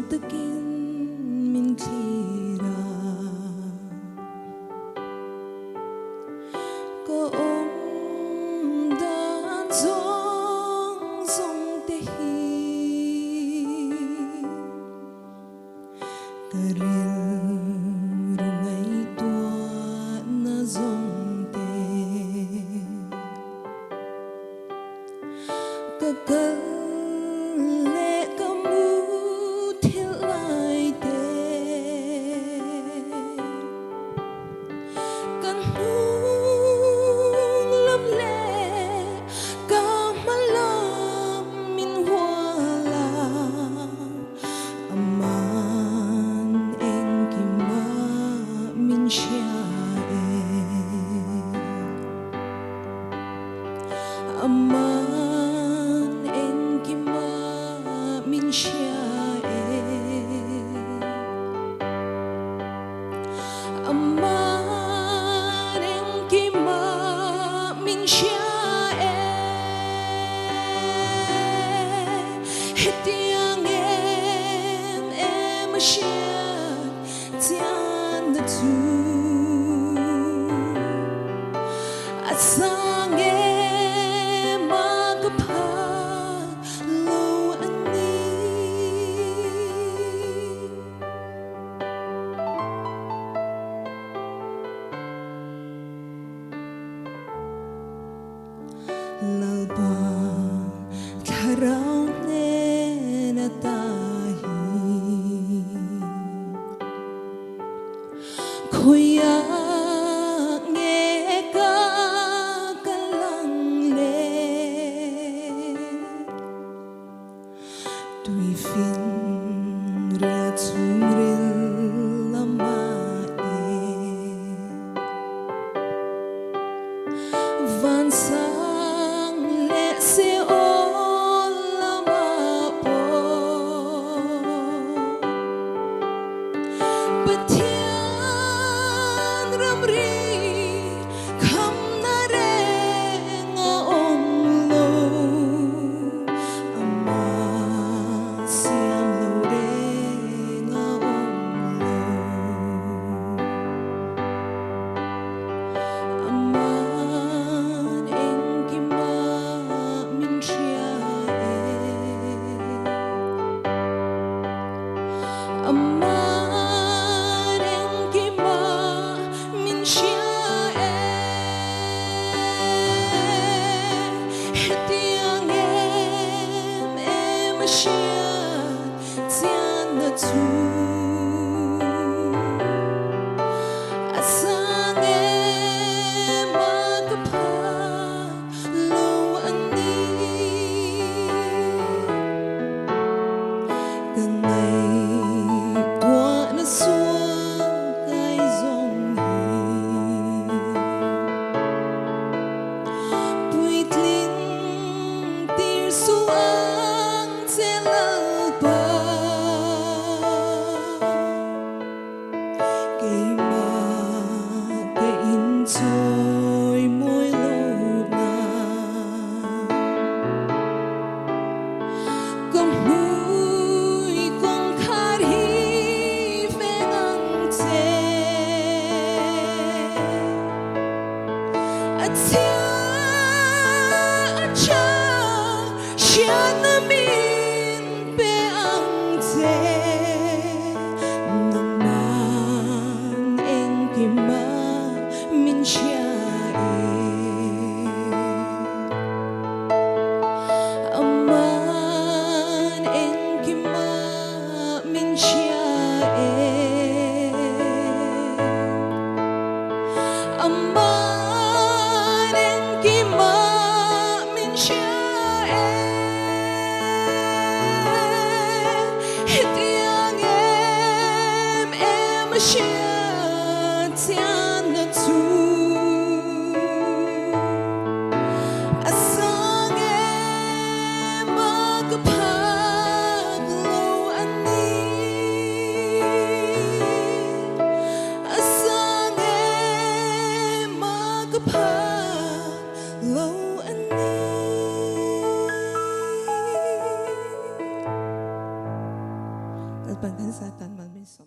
takin min klira ko dan zong zong te hi karil rungai tua na zong te kakal aman en kima min shae aman en kima min shae hetiang em shia tian da tu asang lalpa karau ne na tahi koya nge ka kalang le tui fin ria chung ril lama van sa se olama po patian ramri kham na re nga om lo ama siam lo re nga om lo ama aman en kima min shae hetiang em shia tian da tu asang magpa lo ani kanai ban跟撒旦萬面心。